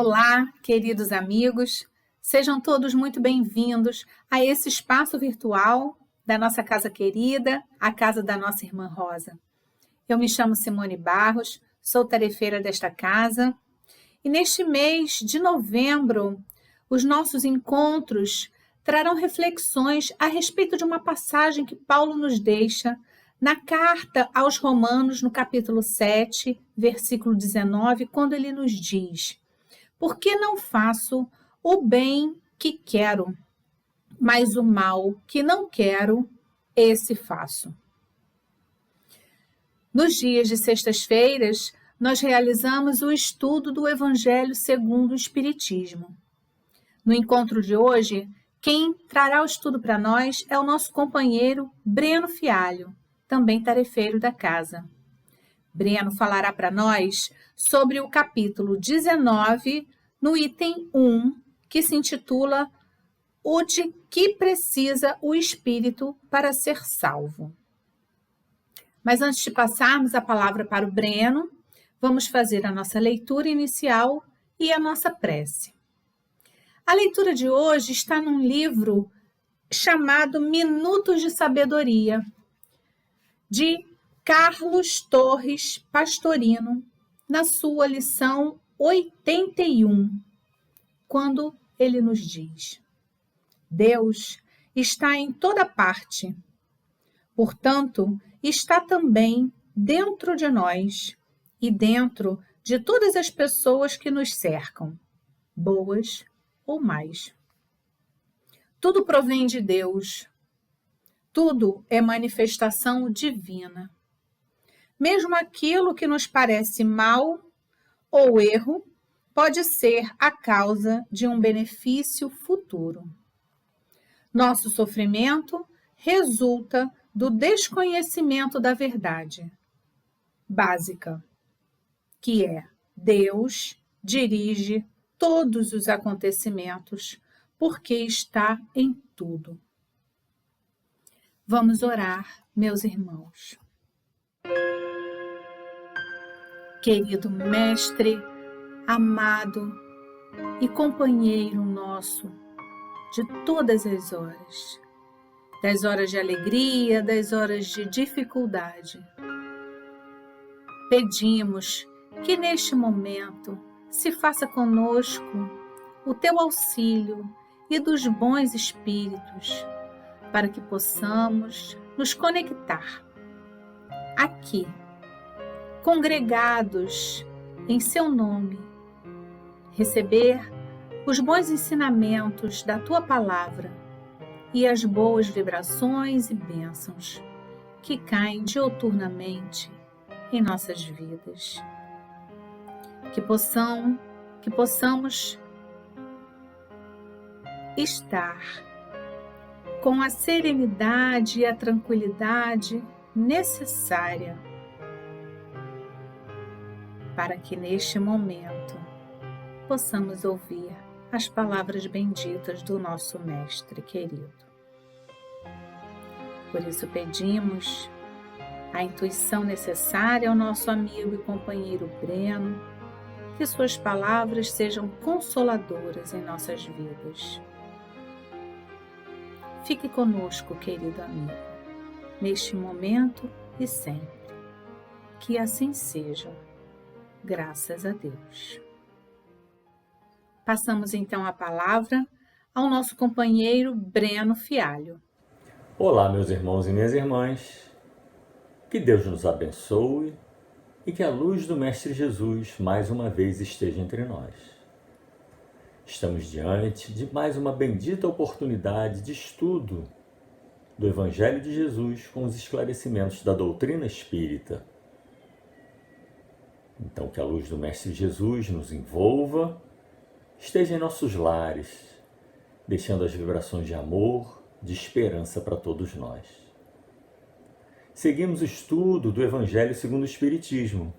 Olá, queridos amigos, sejam todos muito bem-vindos a esse espaço virtual da nossa casa querida, a casa da nossa irmã Rosa. Eu me chamo Simone Barros, sou tarefeira desta casa e neste mês de novembro, os nossos encontros trarão reflexões a respeito de uma passagem que Paulo nos deixa na carta aos Romanos, no capítulo 7, versículo 19, quando ele nos diz: porque não faço o bem que quero, mas o mal que não quero, esse faço. Nos dias de sextas-feiras, nós realizamos o estudo do Evangelho segundo o Espiritismo. No encontro de hoje, quem trará o estudo para nós é o nosso companheiro Breno Fialho, também tarefeiro da casa. Breno falará para nós sobre o capítulo 19, no item 1, que se intitula O de que precisa o Espírito para ser salvo. Mas antes de passarmos a palavra para o Breno, vamos fazer a nossa leitura inicial e a nossa prece. A leitura de hoje está num livro chamado Minutos de Sabedoria, de Carlos Torres Pastorino, na sua lição 81, quando ele nos diz: Deus está em toda parte, portanto, está também dentro de nós e dentro de todas as pessoas que nos cercam, boas ou mais. Tudo provém de Deus, tudo é manifestação divina. Mesmo aquilo que nos parece mal ou erro pode ser a causa de um benefício futuro. Nosso sofrimento resulta do desconhecimento da verdade básica, que é: Deus dirige todos os acontecimentos porque está em tudo. Vamos orar, meus irmãos. Querido Mestre, amado e companheiro nosso de todas as horas, das horas de alegria, das horas de dificuldade, pedimos que neste momento se faça conosco o teu auxílio e dos bons espíritos, para que possamos nos conectar aqui, congregados em seu nome, receber os bons ensinamentos da tua palavra e as boas vibrações e bênçãos que caem diuturnamente em nossas vidas. Que possamos estar com a serenidade e a tranquilidade necessária para que neste momento possamos ouvir as palavras benditas do nosso Mestre querido. Por isso pedimos a intuição necessária ao nosso amigo e companheiro Breno, que suas palavras sejam consoladoras em nossas vidas. Fique conosco, querido amigo, neste momento e sempre. Que assim seja, graças a Deus. Passamos então a palavra ao nosso companheiro Breno Fialho. Olá, meus irmãos e minhas irmãs. Que Deus nos abençoe e que a luz do Mestre Jesus mais uma vez esteja entre nós. Estamos diante de mais uma bendita oportunidade de estudo do Evangelho de Jesus com os esclarecimentos da doutrina espírita. Então, que a luz do Mestre Jesus nos envolva, esteja em nossos lares, deixando as vibrações de amor, de esperança para todos nós. Seguimos o estudo do Evangelho segundo o Espiritismo,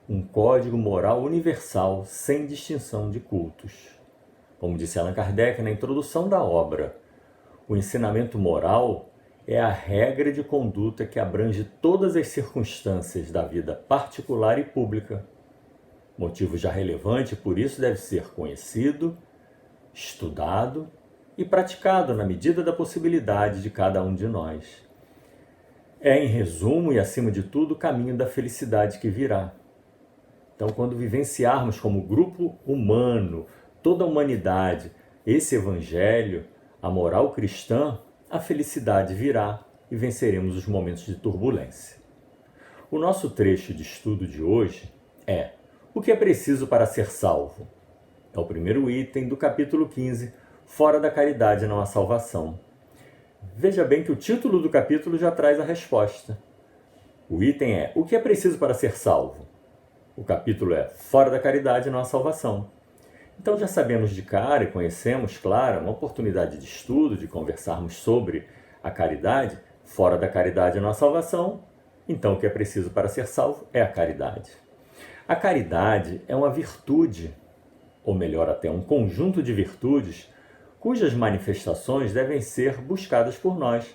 um código moral universal sem distinção de cultos. Como disse Allan Kardec na introdução da obra, o ensinamento moral é a regra de conduta que abrange todas as circunstâncias da vida particular e pública, Motivo já relevante, por isso deve ser conhecido, estudado e praticado na medida da possibilidade de cada um de nós. É, em resumo e acima de tudo, o caminho da felicidade que virá. Então, quando vivenciarmos como grupo humano, toda a humanidade, esse evangelho, a moral cristã, a felicidade virá e venceremos os momentos de turbulência. O nosso trecho de estudo de hoje é: o que é preciso para ser salvo? É o primeiro item do capítulo 15, Fora da caridade não há salvação. Veja bem que o título do capítulo já traz a resposta. O item é: o que é preciso para ser salvo? O capítulo é: fora da caridade não há salvação. Então já sabemos de cara e conhecemos, claro, uma oportunidade de estudo, de conversarmos sobre a caridade. Fora da caridade não há salvação. Então o que é preciso para ser salvo é a caridade. A caridade é uma virtude, ou melhor até um conjunto de virtudes, cujas manifestações devem ser buscadas por nós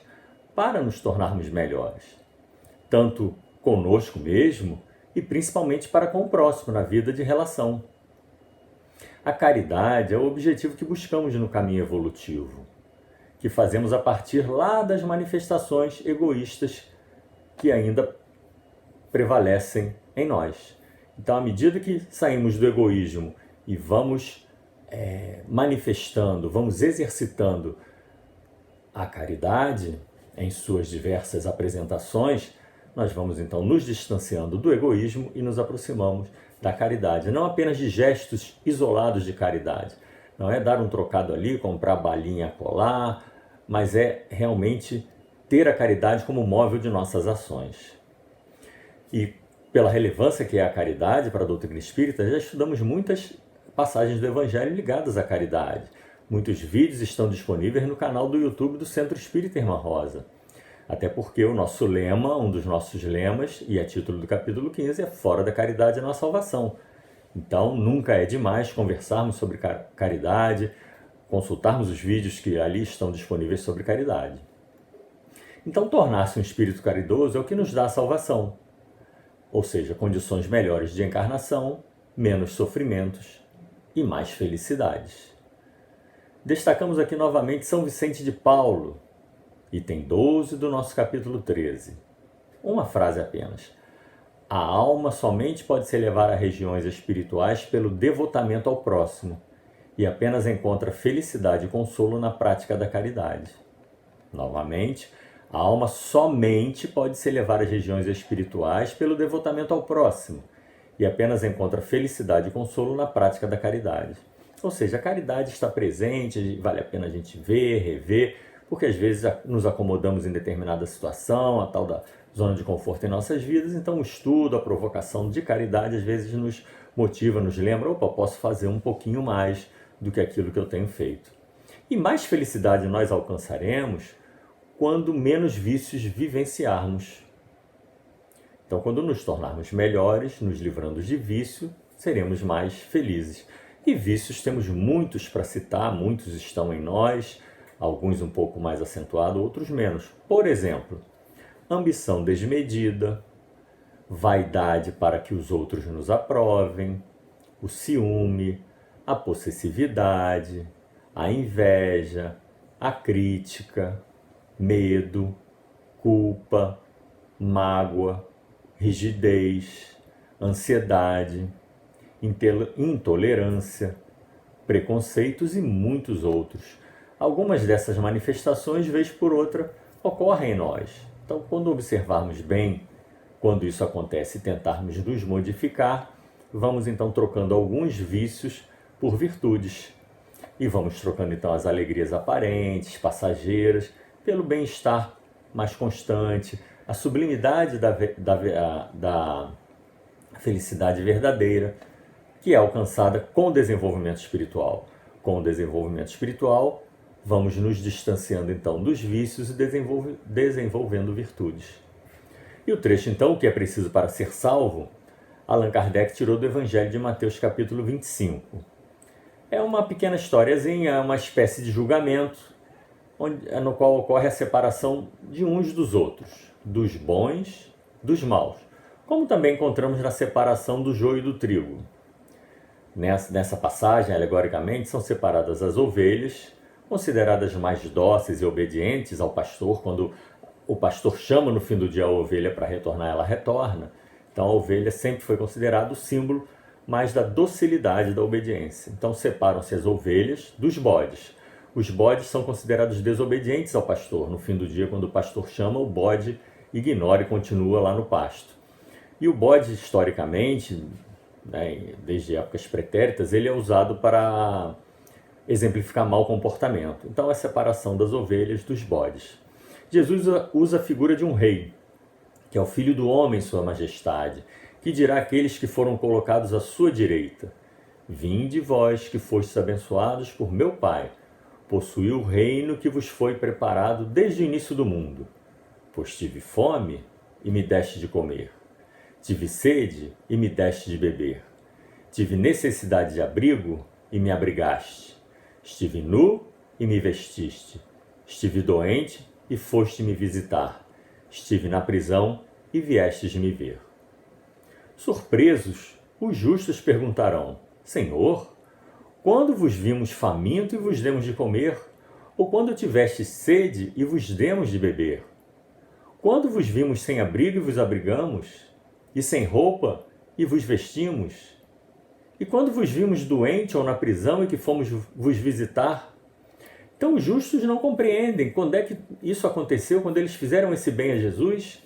para nos tornarmos melhores, tanto conosco mesmo e principalmente para com o próximo na vida de relação. A caridade é o objetivo que buscamos no caminho evolutivo, que fazemos a partir lá das manifestações egoístas que ainda prevalecem em nós. Então, à medida que saímos do egoísmo e vamos manifestando, vamos exercitando a caridade em suas diversas apresentações, nós vamos então nos distanciando do egoísmo e nos aproximamos da caridade. Não apenas de gestos isolados de caridade. Não é dar um trocado ali, comprar balinha colar, mas é realmente ter a caridade como móvel de nossas ações. E pela relevância que é a caridade para a doutrina espírita, já estudamos muitas passagens do Evangelho ligadas à caridade. Muitos vídeos estão disponíveis no canal do YouTube do Centro Espírita Irmã Rosa. Até porque o nosso lema, um dos nossos lemas, e é título do capítulo 15, é fora da caridade não há salvação. Então, nunca é demais conversarmos sobre caridade, consultarmos os vídeos que ali estão disponíveis sobre caridade. Então, tornar-se um espírito caridoso é o que nos dá a salvação. Ou seja, condições melhores de encarnação, menos sofrimentos e mais felicidades. Destacamos aqui novamente São Vicente de Paulo, item 12 do nosso capítulo 13. Uma frase apenas. A alma somente pode se elevar a regiões espirituais pelo devotamento ao próximo e apenas encontra felicidade e consolo na prática da caridade. Novamente, a alma somente pode se elevar às regiões espirituais pelo devotamento ao próximo e apenas encontra felicidade e consolo na prática da caridade. Ou seja, a caridade está presente, vale a pena a gente ver, rever, porque às vezes nos acomodamos em determinada situação, a tal da zona de conforto em nossas vidas, então o estudo, a provocação de caridade às vezes nos motiva, nos lembra, opa, posso fazer um pouquinho mais do que aquilo que eu tenho feito. E mais felicidade nós alcançaremos quando menos vícios vivenciarmos. Então, quando nos tornarmos melhores, nos livrando de vício, seremos mais felizes. E vícios temos muitos para citar, muitos estão em nós, alguns um pouco mais acentuados, outros menos. Por exemplo, ambição desmedida, vaidade para que os outros nos aprovem, o ciúme, a possessividade, a inveja, a crítica, medo, culpa, mágoa, rigidez, ansiedade, intolerância, preconceitos e muitos outros. Algumas dessas manifestações, vez por outra, ocorrem em nós. Então, quando observarmos bem quando isso acontece e tentarmos nos modificar, vamos então trocando alguns vícios por virtudes. E vamos trocando então as alegrias aparentes, passageiras, pelo bem-estar mais constante, a sublimidade da felicidade verdadeira, que é alcançada com o desenvolvimento espiritual. Com o desenvolvimento espiritual, vamos nos distanciando então dos vícios e desenvolvendo virtudes. E o trecho então, o que é preciso para ser salvo, Allan Kardec tirou do Evangelho de Mateus capítulo 25. É uma pequena historiazinha, uma espécie de julgamento, no qual ocorre a separação de uns dos outros, dos bons, dos maus. Como também encontramos na separação do joio e do trigo. Nessa passagem, alegoricamente, são separadas as ovelhas, consideradas mais dóceis e obedientes ao pastor. Quando o pastor chama no fim do dia a ovelha para retornar, ela retorna. Então a ovelha sempre foi considerada o símbolo mais da docilidade, da obediência. Então separam-se as ovelhas dos bodes. Os bodes são considerados desobedientes ao pastor. No fim do dia, quando o pastor chama, o bode ignora e continua lá no pasto. E o bode, historicamente, desde épocas pretéritas, ele é usado para exemplificar mau comportamento. Então, a separação das ovelhas dos bodes. Jesus usa a figura de um rei, que é o Filho do Homem, Sua Majestade, que dirá àqueles que foram colocados à sua direita: Vinde vós que fostes abençoados por meu Pai, possuí o reino que vos foi preparado desde o início do mundo. Pois tive fome e me deste de comer, tive sede e me deste de beber, tive necessidade de abrigo e me abrigaste, estive nu e me vestiste, estive doente e foste me visitar, estive na prisão e viestes me ver. Surpresos, os justos perguntarão: Senhor, quando vos vimos faminto e vos demos de comer? Ou quando tivestes sede e vos demos de beber? Quando vos vimos sem abrigo e vos abrigamos? E sem roupa e vos vestimos? E quando vos vimos doente ou na prisão e que fomos vos visitar? Então os justos não compreendem quando é que isso aconteceu, quando eles fizeram esse bem a Jesus.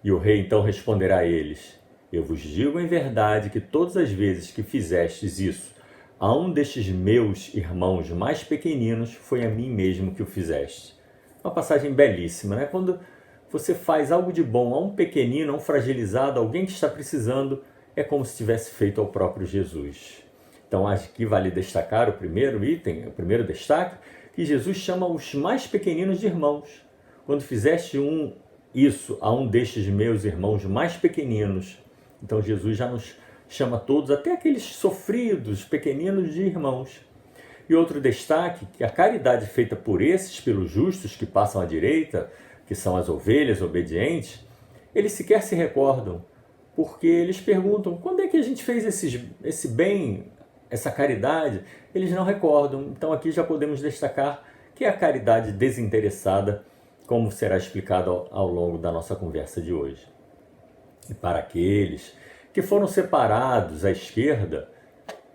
E o rei então responderá a eles: Eu vos digo em verdade que todas as vezes que fizestes isso a um destes meus irmãos mais pequeninos, foi a mim mesmo que o fizeste. Uma passagem belíssima, né? Quando você faz algo de bom a um pequenino, a um fragilizado, alguém que está precisando, é como se tivesse feito ao próprio Jesus. Então aqui vale destacar o primeiro item, o primeiro destaque, que Jesus chama os mais pequeninos de irmãos. Quando fizeste isso a um destes meus irmãos mais pequeninos, então Jesus já nos chama todos, até aqueles sofridos, pequeninos, de irmãos. E outro destaque, que a caridade feita por esses, pelos justos que passam à direita, que são as ovelhas obedientes, eles sequer se recordam, porque eles perguntam: quando é que a gente fez esse bem, essa caridade? Eles não recordam. Então aqui já podemos destacar que é a caridade desinteressada, como será explicado ao longo da nossa conversa de hoje. E para aqueles que foram separados à esquerda,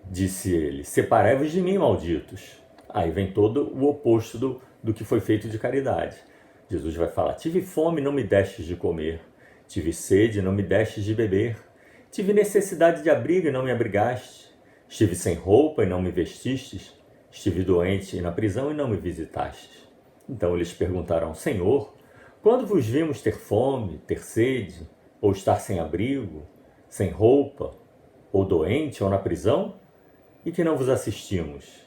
disse ele: Separai-vos de mim, malditos. Aí vem todo o oposto do que foi feito de caridade. Jesus vai falar: Tive fome e não me destes de comer, tive sede e não me destes de beber, tive necessidade de abrigo e não me abrigaste, estive sem roupa e não me vestistes, estive doente e na prisão e não me visitastes. Então eles perguntarão: Senhor, quando vos vimos ter fome, ter sede, ou estar sem abrigo, sem roupa, ou doente, ou na prisão, e que não vos assistimos?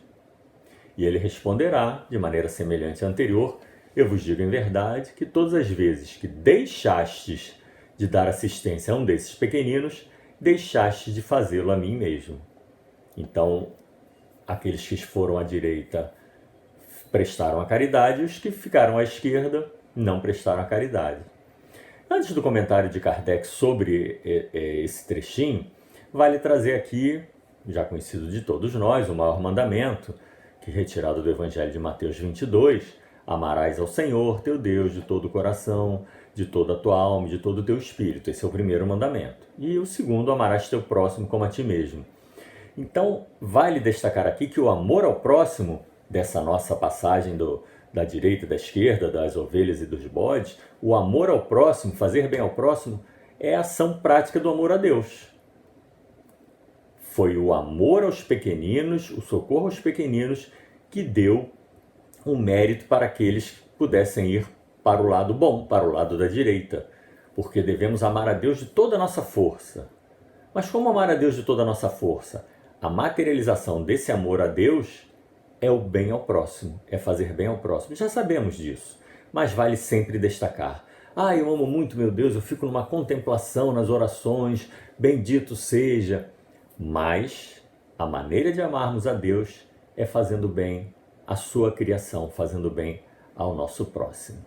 E ele responderá, de maneira semelhante à anterior: Eu vos digo em verdade que todas as vezes que deixastes de dar assistência a um desses pequeninos, deixastes de fazê-lo a mim mesmo. Então, aqueles que foram à direita prestaram a caridade, e os que ficaram à esquerda não prestaram a caridade. Antes do comentário de Kardec sobre esse trechinho, vale trazer aqui, já conhecido de todos nós, o maior mandamento, que é retirado do Evangelho de Mateus 22, amarás ao Senhor, teu Deus, de todo o coração, de toda a tua alma e de todo o teu espírito. Esse é o primeiro mandamento. E o segundo, amarás teu próximo como a ti mesmo. Então, vale destacar aqui que o amor ao próximo, dessa nossa passagem da direita e da esquerda, das ovelhas e dos bodes, o amor ao próximo, fazer bem ao próximo, é a ação prática do amor a Deus. Foi o amor aos pequeninos, o socorro aos pequeninos, que deu um mérito para aqueles que pudessem ir para o lado bom, para o lado da direita. Porque devemos amar a Deus de toda a nossa força. Mas como amar a Deus de toda a nossa força? A materialização desse amor a Deus é o bem ao próximo, é fazer bem ao próximo. Já sabemos disso, mas vale sempre destacar. Eu amo muito meu Deus, eu fico numa contemplação nas orações, bendito seja. Mas a maneira de amarmos a Deus é fazendo bem à sua criação, fazendo bem ao nosso próximo.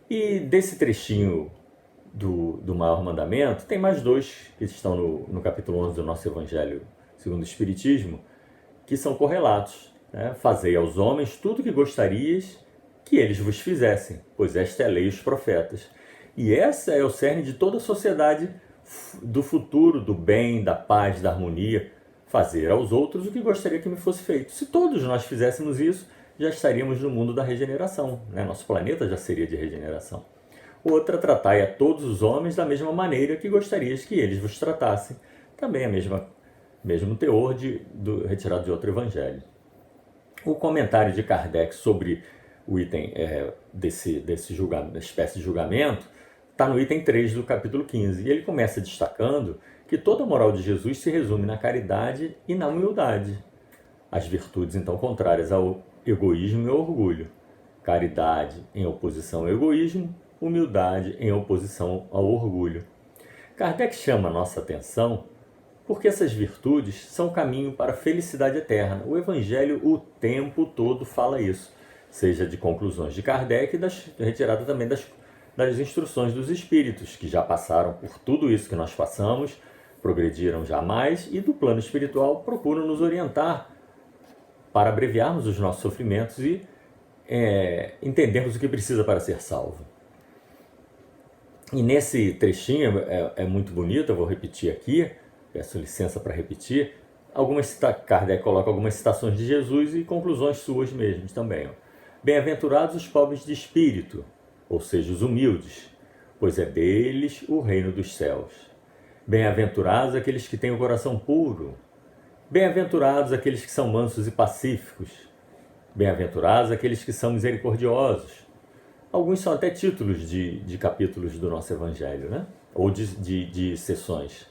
E desse trechinho do maior mandamento, tem mais dois que estão no capítulo 11 do nosso Evangelho segundo o Espiritismo, que são correlatos. Né? Fazei aos homens tudo o que gostarias que eles vos fizessem, pois esta é a lei e os profetas. E essa é o cerne de toda a sociedade do futuro, do bem, da paz, da harmonia. Fazer aos outros o que gostaria que me fosse feito. Se todos nós fizéssemos isso, já estaríamos no mundo da regeneração. Né? Nosso planeta já seria de regeneração. Outra, tratai a todos os homens da mesma maneira que gostarias que eles vos tratassem. Também a mesmo teor retirado de outro evangelho. O comentário de Kardec sobre o item desse espécie de julgamento está no item 3 do capítulo 15. E ele começa destacando que toda a moral de Jesus se resume na caridade e na humildade. As virtudes, então, contrárias ao egoísmo e ao orgulho. Caridade em oposição ao egoísmo, humildade em oposição ao orgulho. Kardec chama a nossa atenção porque essas virtudes são o caminho para a felicidade eterna. O Evangelho o tempo todo fala isso, seja de conclusões de Kardec e retirada também das instruções dos espíritos, que já passaram por tudo isso que nós passamos, progrediram jamais e do plano espiritual procuram nos orientar para abreviarmos os nossos sofrimentos e entendermos o que precisa para ser salvo. E nesse trechinho, é muito bonito, eu vou repetir aqui, peço licença para repetir, Kardec coloca algumas citações de Jesus e conclusões suas mesmas também. Ó. Bem-aventurados os pobres de espírito, ou seja, os humildes, pois é deles o reino dos céus. Bem-aventurados aqueles que têm o coração puro. Bem-aventurados aqueles que são mansos e pacíficos. Bem-aventurados aqueles que são misericordiosos. Alguns são até títulos de capítulos do nosso Evangelho, né? Ou de sessões.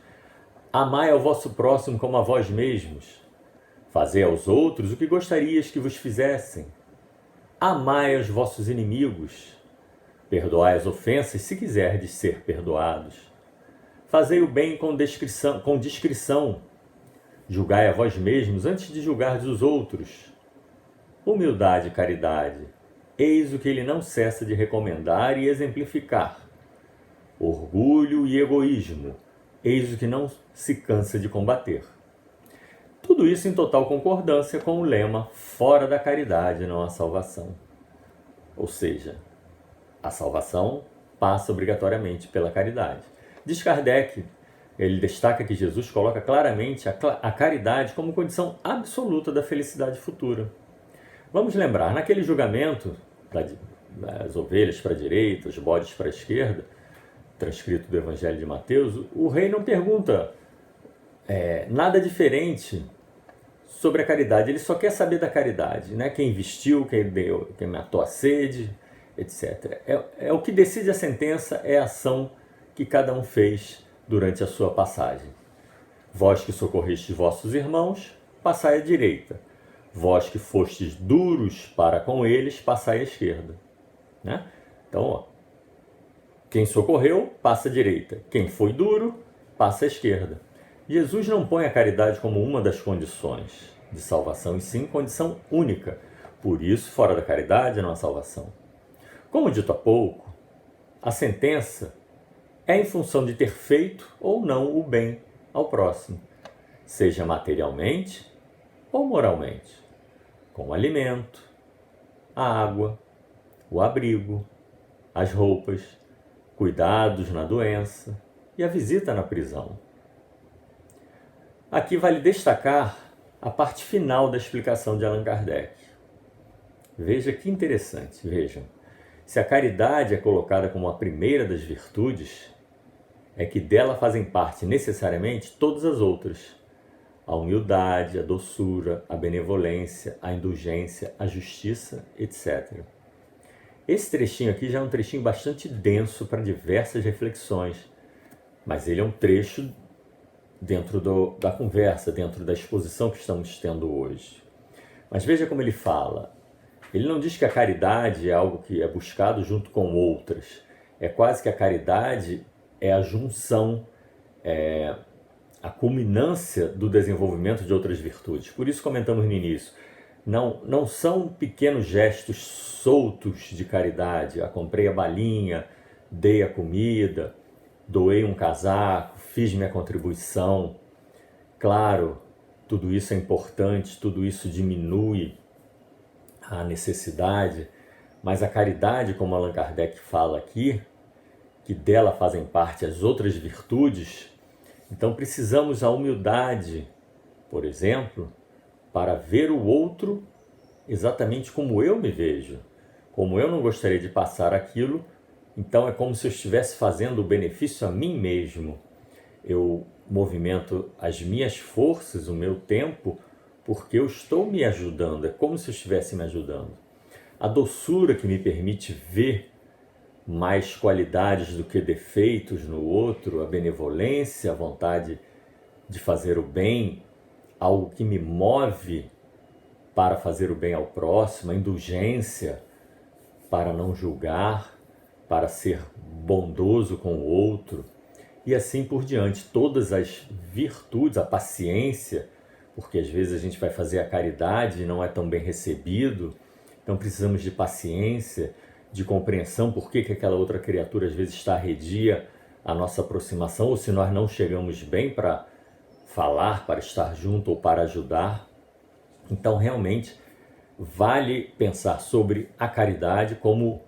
Amai ao vosso próximo como a vós mesmos. Fazei aos outros o que gostarias que vos fizessem. Amai aos vossos inimigos. Perdoai as ofensas se quiserdes ser perdoados. Fazei o bem com discrição. Julgai a vós mesmos antes de julgardes os outros. Humildade e caridade. Eis o que ele não cessa de recomendar e exemplificar. Orgulho e egoísmo. Eis o que não se cansa de combater. Tudo isso em total concordância com o lema fora da caridade não há salvação. Ou seja, a salvação passa obrigatoriamente pela caridade. Diz Kardec, ele destaca que Jesus coloca claramente a caridade como condição absoluta da felicidade futura. Vamos lembrar, naquele julgamento das ovelhas para a direita, os bodes para a esquerda, transcrito do Evangelho de Mateus, o rei não pergunta nada diferente sobre a caridade, ele só quer saber da caridade, né? Quem vestiu, quem matou a sede, etc. O que decide a sentença é a ação que cada um fez durante a sua passagem. Vós que socorrestes vossos irmãos, passai à direita. Vós que fostes duros para com eles, passai à esquerda. Né? Então, quem socorreu, passa à direita. Quem foi duro, passa à esquerda. Jesus não põe a caridade como uma das condições de salvação, e sim condição única. Por isso, fora da caridade não há salvação. Como dito há pouco, a sentença é em função de ter feito ou não o bem ao próximo, seja materialmente ou moralmente, com o alimento, a água, o abrigo, as roupas, cuidados na doença e a visita na prisão. Aqui vale destacar a parte final da explicação de Allan Kardec. Veja que interessante, vejam. Se a caridade é colocada como a primeira das virtudes, é que dela fazem parte necessariamente todas as outras. A humildade, a doçura, a benevolência, a indulgência, a justiça, etc. Esse trechinho aqui já é um trechinho bastante denso para diversas reflexões, mas ele é um trecho dentro da conversa, dentro da exposição que estamos tendo hoje. Mas veja como ele fala. Ele não diz que a caridade é algo que é buscado junto com outras. É quase que a caridade é a junção, a culminância do desenvolvimento de outras virtudes. Por isso comentamos no início. Não são pequenos gestos soltos de caridade. Comprei a balinha, dei a comida, doei um casaco, fiz minha contribuição. Claro, tudo isso é importante, tudo isso diminui a necessidade, mas a caridade, como Allan Kardec fala aqui, que dela fazem parte as outras virtudes, então precisamos a humildade, por exemplo, para ver o outro exatamente como eu me vejo. Como eu não gostaria de passar aquilo, então é como se eu estivesse fazendo o benefício a mim mesmo. Eu movimento as minhas forças, o meu tempo, porque eu estou me ajudando, é como se eu estivesse me ajudando. A doçura que me permite ver mais qualidades do que defeitos no outro, a benevolência, a vontade de fazer o bem, algo que me move para fazer o bem ao próximo, a indulgência para não julgar, para ser bondoso com o outro, e assim por diante. Todas as virtudes, a paciência, porque às vezes a gente vai fazer a caridade e não é tão bem recebido, então precisamos de paciência, de compreensão, por que aquela outra criatura às vezes está arredia a nossa aproximação, ou se nós não chegamos bem para falar, para estar junto ou para ajudar. Então realmente vale pensar sobre a caridade como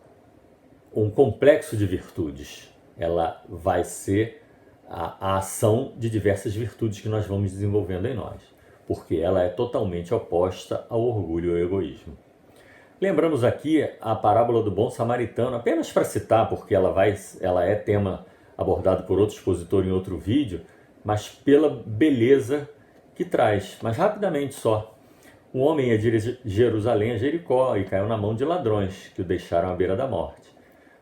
um complexo de virtudes. Ela vai ser a ação de diversas virtudes que nós vamos desenvolvendo em nós, porque ela é totalmente oposta ao orgulho e ao egoísmo. Lembramos aqui a parábola do bom samaritano, apenas para citar, porque ela é tema abordado por outro expositor em outro vídeo, mas pela beleza que traz. Mas rapidamente só. Um homem ia de Jerusalém a Jericó e caiu na mão de ladrões, que o deixaram à beira da morte.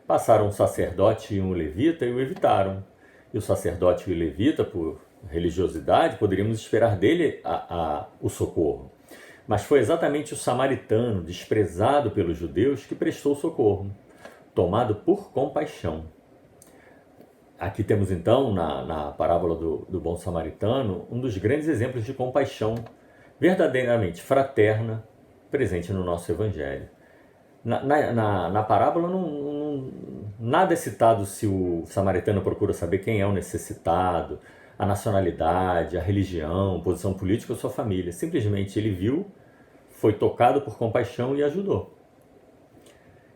Passaram um sacerdote e um levita e o evitaram. E o sacerdote e o levita, por religiosidade, poderíamos esperar dele o socorro. Mas foi exatamente o samaritano, desprezado pelos judeus, que prestou socorro, tomado por compaixão. Aqui temos então, na parábola do bom samaritano, um dos grandes exemplos de compaixão verdadeiramente fraterna presente no nosso Evangelho. Na parábola nada é citado se o samaritano procura saber quem é o necessitado, a nacionalidade, a religião, posição política ou sua família. Simplesmente ele viu, foi tocado por compaixão e ajudou.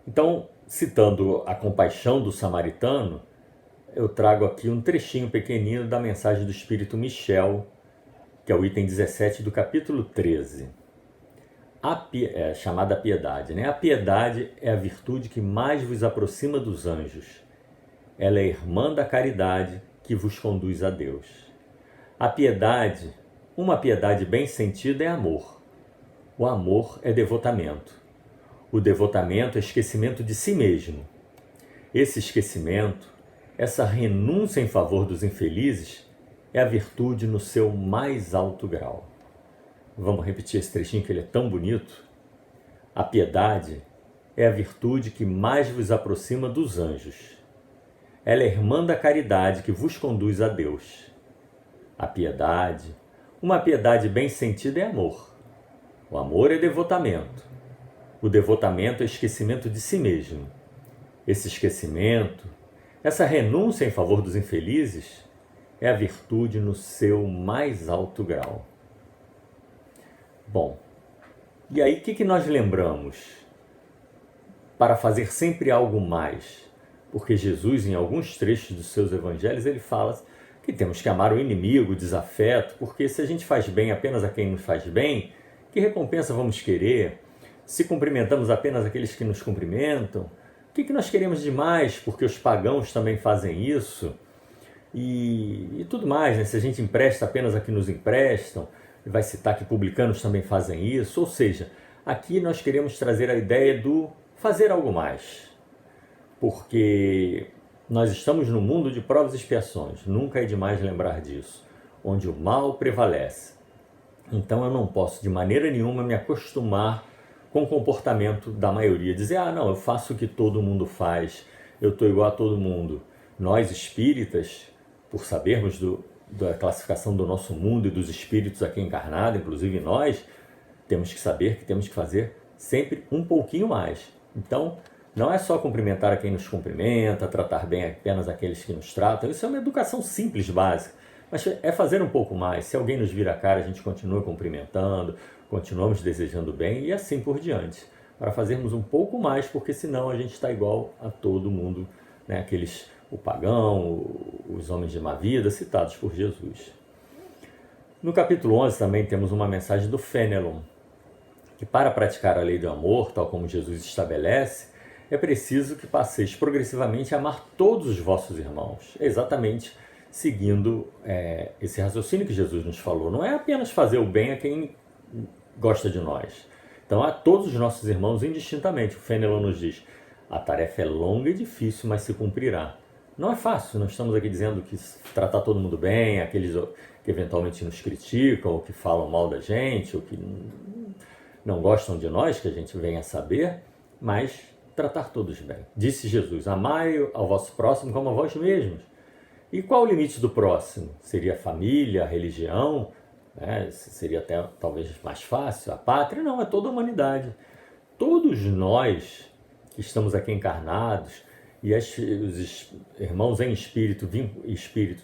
Então, citando a compaixão do samaritano, eu trago aqui um trechinho pequenino da mensagem do Espírito Michel, que é o item 17 do capítulo 13, chamada piedade. A piedade é a virtude que mais vos aproxima dos anjos. Ela é irmã da caridade que vos conduz a Deus. A piedade, uma piedade bem sentida é amor. O amor é devotamento. O devotamento é esquecimento de si mesmo. Esse esquecimento, essa renúncia em favor dos infelizes, é a virtude no seu mais alto grau. Vamos repetir esse trechinho que ele é tão bonito? A piedade é a virtude que mais vos aproxima dos anjos. Ela é irmã da caridade que vos conduz a Deus. A piedade, uma piedade bem sentida é amor. O amor é devotamento. O devotamento é esquecimento de si mesmo. Esse esquecimento, essa renúncia em favor dos infelizes, é a virtude no seu mais alto grau. Bom, e aí o que nós lembramos? Para fazer sempre algo mais. Porque Jesus, em alguns trechos dos seus evangelhos, ele fala que temos que amar o inimigo, o desafeto, porque se a gente faz bem apenas a quem nos faz bem, que recompensa vamos querer? Se cumprimentamos apenas aqueles que nos cumprimentam, o que nós queremos demais? Porque os pagãos também fazem isso. E tudo mais, né? Se a gente empresta apenas a que nos emprestam, vai citar que publicanos também fazem isso. Ou seja, aqui nós queremos trazer a ideia do fazer algo mais. Porque nós estamos num mundo de provas e expiações, nunca é demais lembrar disso, onde o mal prevalece. Então eu não posso de maneira nenhuma me acostumar com o comportamento da maioria, dizer, não, eu faço o que todo mundo faz, eu estou igual a todo mundo. Nós espíritas, por sabermos da classificação do nosso mundo e dos espíritos aqui encarnados, inclusive nós, temos que saber que temos que fazer sempre um pouquinho mais. Então, não é só cumprimentar a quem nos cumprimenta, tratar bem apenas aqueles que nos tratam, isso é uma educação simples, básica, Mas é fazer um pouco mais. Se alguém nos vira a cara, a gente continua cumprimentando, continuamos desejando bem e assim por diante. Para fazermos um pouco mais, porque senão a gente está igual a todo mundo, né? O pagão, os homens de má vida, citados por Jesus. No capítulo 11 também temos uma mensagem do Fenelon, que para praticar a lei do amor, tal como Jesus estabelece, é preciso que passeis progressivamente a amar todos os vossos irmãos. É exatamente seguindo esse raciocínio que Jesus nos falou. Não é apenas fazer o bem a quem gosta de nós. Então, a todos os nossos irmãos indistintamente. O Fenelon nos diz, a tarefa é longa e difícil, mas se cumprirá. Não é fácil, não estamos aqui dizendo que tratar todo mundo bem, aqueles que eventualmente nos criticam, ou que falam mal da gente, ou que não gostam de nós, que a gente venha a saber, mas tratar todos bem. Disse Jesus, amai ao vosso próximo como a vós mesmos. E qual o limite do próximo? Seria a família, a religião, né? Seria até talvez mais fácil, a pátria? Não, é toda a humanidade. Todos nós que estamos aqui encarnados, e os irmãos em espíritos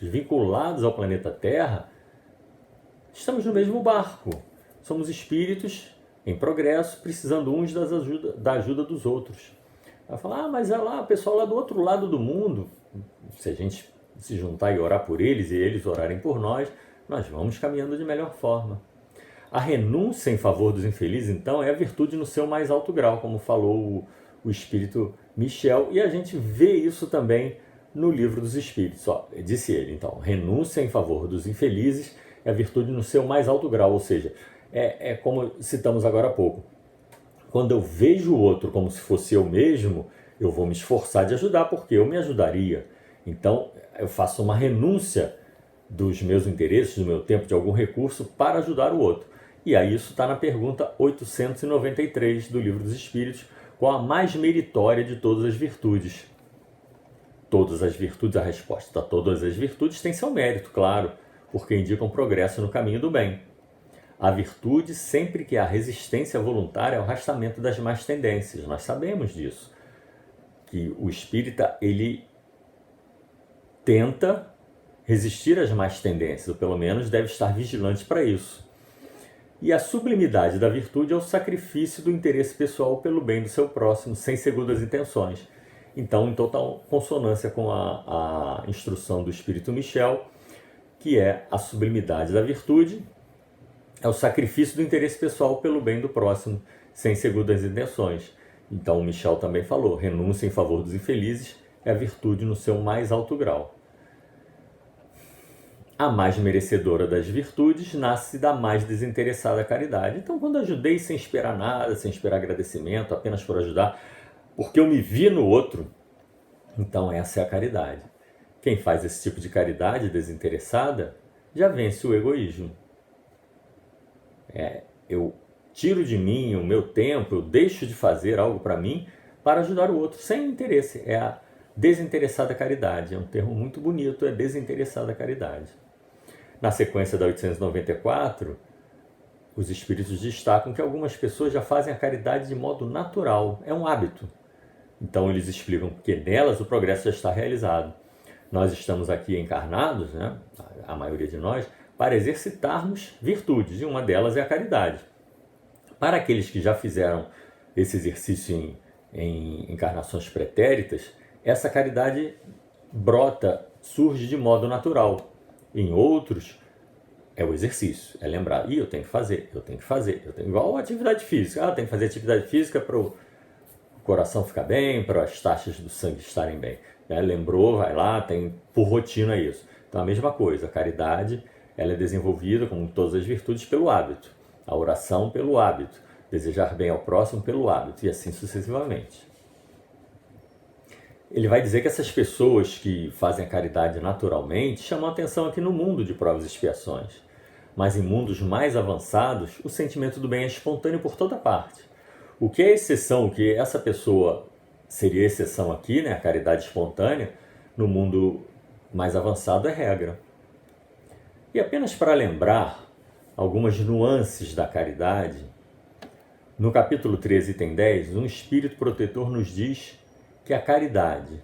vinculados ao planeta Terra, estamos no mesmo barco. Somos espíritos em progresso, precisando uns da ajuda dos outros. Vai falar, mas é lá, o pessoal lá do outro lado do mundo, se a gente se juntar e orar por eles e eles orarem por nós vamos caminhando de melhor forma. A renúncia em favor dos infelizes, então, é a virtude no seu mais alto grau, como falou o Espírito Michel, e a gente vê isso também no Livro dos Espíritos. Disse ele, então, renúncia em favor dos infelizes é a virtude no seu mais alto grau, ou seja, é como citamos agora há pouco. Quando eu vejo o outro como se fosse eu mesmo, eu vou me esforçar de ajudar, porque eu me ajudaria. Então, eu faço uma renúncia dos meus interesses, do meu tempo, de algum recurso para ajudar o outro. E aí isso está na pergunta 893 do Livro dos Espíritos, qual a mais meritória de todas as virtudes? Todas as virtudes, a resposta. Todas as virtudes têm seu mérito, claro, porque indicam progresso no caminho do bem. A virtude, sempre que há resistência voluntária, é o arrastamento das más tendências. Nós sabemos disso. Que o espírita, ele tenta resistir às más tendências, ou pelo menos deve estar vigilante para isso. E a sublimidade da virtude é o sacrifício do interesse pessoal pelo bem do seu próximo, sem segundas intenções. Então, em total consonância com a instrução do Espírito Michel, que é a sublimidade da virtude, é o sacrifício do interesse pessoal pelo bem do próximo, sem segundas intenções. Então, o Michel também falou, renúncia em favor dos infelizes é a virtude no seu mais alto grau. A mais merecedora das virtudes nasce da mais desinteressada caridade. Então, quando ajudei sem esperar nada, sem esperar agradecimento, apenas por ajudar, porque eu me vi no outro, então essa é a caridade. Quem faz esse tipo de caridade desinteressada já vence o egoísmo. Eu tiro de mim o meu tempo, eu deixo de fazer algo para mim para ajudar o outro, sem interesse. É a desinteressada caridade. É um termo muito bonito, é desinteressada caridade. Na sequência da 894, os espíritos destacam que algumas pessoas já fazem a caridade de modo natural, é um hábito. Então eles explicam que nelas o progresso já está realizado. Nós estamos aqui encarnados, né, a maioria de nós, para exercitarmos virtudes, e uma delas é a caridade. Para aqueles que já fizeram esse exercício em encarnações pretéritas, essa caridade brota, surge de modo natural. Em outros, é o exercício, é lembrar, eu tenho que fazer, igual a atividade física. Eu tenho que fazer atividade física para o coração ficar bem, para as taxas do sangue estarem bem. Lembrou, vai lá, tem por rotina isso. Então a mesma coisa, a caridade, ela é desenvolvida, como todas as virtudes, pelo hábito. A oração pelo hábito, desejar bem ao próximo pelo hábito, e assim sucessivamente. Ele vai dizer que essas pessoas que fazem a caridade naturalmente chamam a atenção aqui no mundo de provas e expiações. Mas em mundos mais avançados, o sentimento do bem é espontâneo por toda parte. O que é exceção, o que essa pessoa seria exceção aqui, né, a caridade espontânea, no mundo mais avançado é regra. E apenas para lembrar algumas nuances da caridade, no capítulo 13, item 10, um espírito protetor nos diz que a caridade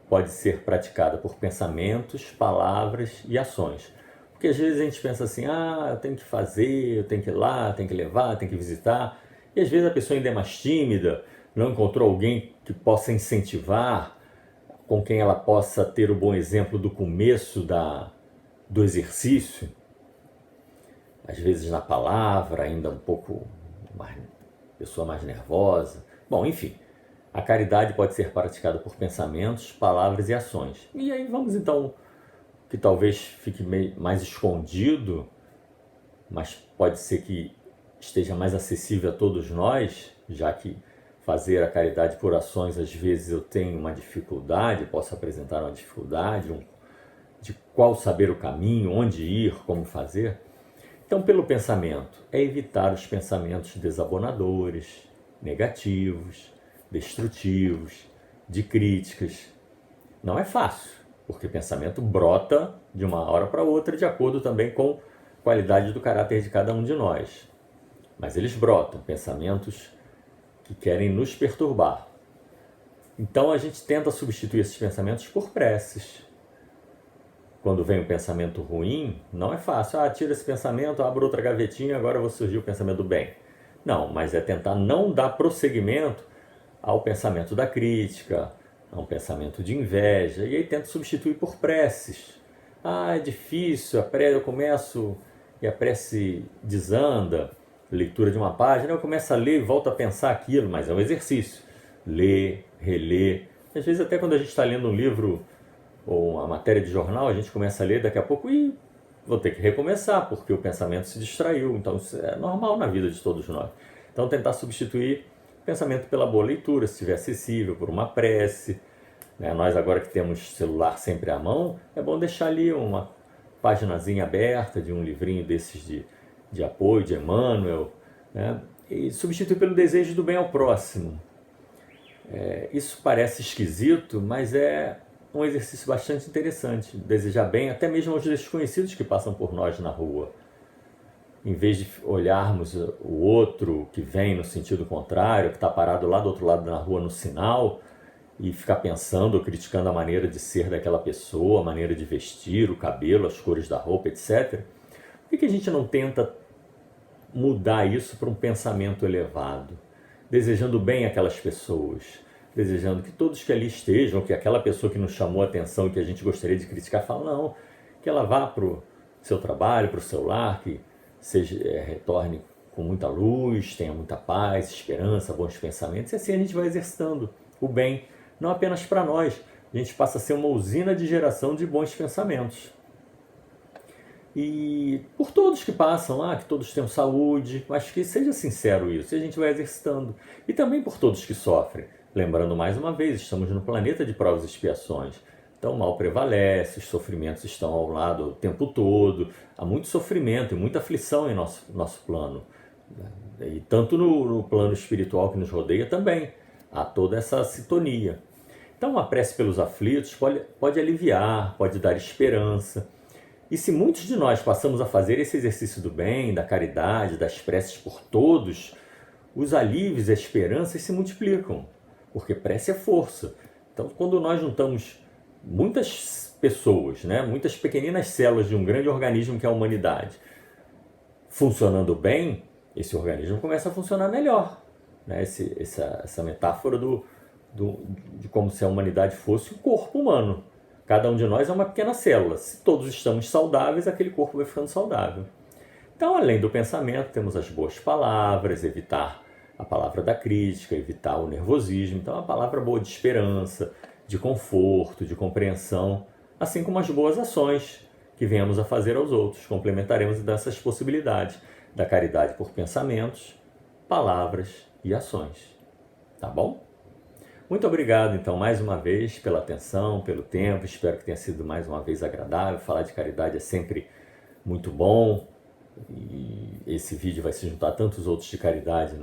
pode ser praticada por pensamentos, palavras e ações. Porque às vezes a gente pensa assim, eu tenho que fazer, eu tenho que ir lá, tenho que levar, tenho que visitar. E às vezes a pessoa ainda é mais tímida, não encontrou alguém que possa incentivar, com quem ela possa ter o bom exemplo do começo do exercício. Às vezes na palavra, ainda um pouco mais, pessoa mais nervosa. Bom, enfim, a caridade pode ser praticada por pensamentos, palavras e ações. E aí vamos então, que talvez fique mais escondido, mas pode ser que esteja mais acessível a todos nós, já que fazer a caridade por ações, às vezes eu tenho uma dificuldade, posso apresentar uma dificuldade, de qual saber o caminho, onde ir, como fazer. Então, pelo pensamento, é evitar os pensamentos desabonadores, negativos, destrutivos, de críticas. Não é fácil, porque o pensamento brota de uma hora para outra, de acordo também com a qualidade do caráter de cada um de nós. Mas eles brotam, pensamentos que querem nos perturbar. Então a gente tenta substituir esses pensamentos por preces. Quando vem um pensamento ruim, não é fácil. Tira esse pensamento, abro outra gavetinha, agora vai surgir o pensamento do bem. Não, mas é tentar não dar prosseguimento ao pensamento da crítica, a um pensamento de inveja, e aí tenta substituir por preces. É difícil, eu começo e a prece desanda, leitura de uma página, eu começo a ler e volto a pensar aquilo, mas é um exercício. Ler, reler. Às vezes até quando a gente está lendo um livro ou uma matéria de jornal, a gente começa a ler, daqui a pouco, vou ter que recomeçar, porque o pensamento se distraiu. Então isso é normal na vida de todos nós. Então tentar substituir o pensamento pela boa leitura, se estiver acessível, por uma prece. Nós agora que temos celular sempre à mão, é bom deixar ali uma paginazinha aberta de um livrinho desses de apoio, de Emmanuel, e substituir pelo desejo do bem ao próximo. Isso parece esquisito, mas é um exercício bastante interessante, desejar bem até mesmo aos desconhecidos que passam por nós na rua. Em vez de olharmos o outro que vem no sentido contrário, que está parado lá do outro lado da rua no sinal, e ficar pensando ou criticando a maneira de ser daquela pessoa, a maneira de vestir, o cabelo, as cores da roupa, etc. Por que a gente não tenta mudar isso para um pensamento elevado, desejando bem aquelas pessoas, desejando que todos que ali estejam, que aquela pessoa que nos chamou a atenção e que a gente gostaria de criticar, fala não, que ela vá para o seu trabalho, para o seu lar, que retorne com muita luz, tenha muita paz, esperança, bons pensamentos, e assim a gente vai exercitando o bem, não apenas para nós, a gente passa a ser uma usina de geração de bons pensamentos. E por todos que passam lá, que todos tenham saúde, mas que seja sincero isso, e a gente vai exercitando. E também por todos que sofrem. Lembrando mais uma vez, estamos no planeta de provas e expiações. Então o mal prevalece, os sofrimentos estão ao lado o tempo todo, há muito sofrimento e muita aflição em nosso plano. E tanto no plano espiritual que nos rodeia também, há toda essa sintonia. Então a prece pelos aflitos pode aliviar, pode dar esperança. E se muitos de nós passamos a fazer esse exercício do bem, da caridade, das preces por todos, os alívios e as esperanças se multiplicam, porque prece é força. Então, quando nós juntamos muitas pessoas, muitas pequeninas células de um grande organismo que é a humanidade, funcionando bem, esse organismo começa a funcionar melhor. Essa metáfora de como se a humanidade fosse o corpo humano. Cada um de nós é uma pequena célula. Se todos estamos saudáveis, aquele corpo vai ficando saudável. Então, além do pensamento, temos as boas palavras, evitar a palavra da crítica, evitar o nervosismo. Então, a palavra boa de esperança, de conforto, de compreensão, assim como as boas ações que venhamos a fazer aos outros. Complementaremos dessas possibilidades da caridade por pensamentos, palavras e ações. Tá bom? Muito obrigado, então, mais uma vez, pela atenção, pelo tempo. Espero que tenha sido mais uma vez agradável. Falar de caridade é sempre muito bom. E esse vídeo vai se juntar a tantos outros de caridade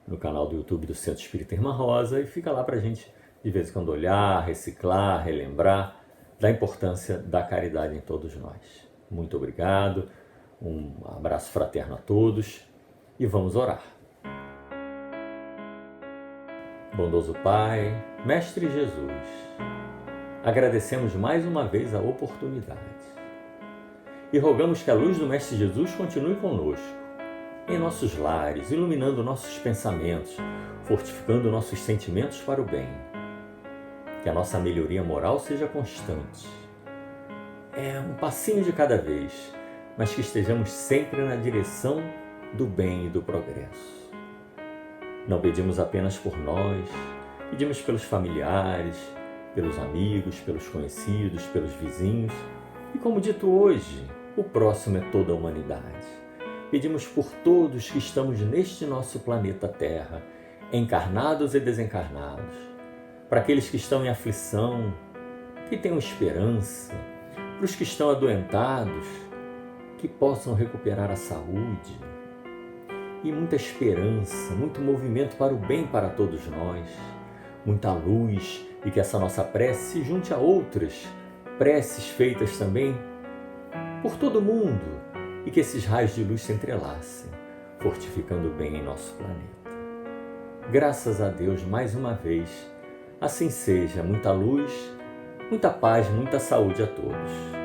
no canal do YouTube do Centro Espírita Irmã Rosa. E fica lá para a gente, de vez em quando, olhar, reciclar, relembrar da importância da caridade em todos nós. Muito obrigado. Um abraço fraterno a todos e vamos orar. Bondoso Pai, Mestre Jesus, agradecemos mais uma vez a oportunidade e rogamos que a luz do Mestre Jesus continue conosco, em nossos lares, iluminando nossos pensamentos, fortificando nossos sentimentos para o bem. Que a nossa melhoria moral seja constante. É um passinho de cada vez, mas que estejamos sempre na direção do bem e do progresso. Não pedimos apenas por nós, pedimos pelos familiares, pelos amigos, pelos conhecidos, pelos vizinhos e, como dito hoje, o próximo é toda a humanidade. Pedimos por todos que estamos neste nosso planeta Terra, encarnados e desencarnados, para aqueles que estão em aflição, que tenham esperança, para os que estão adoentados, que possam recuperar a saúde e muita esperança, muito movimento para o bem para todos nós, muita luz e que essa nossa prece se junte a outras preces feitas também por todo mundo e que esses raios de luz se entrelacem, fortificando o bem em nosso planeta. Graças a Deus, mais uma vez, assim seja, muita luz, muita paz, muita saúde a todos.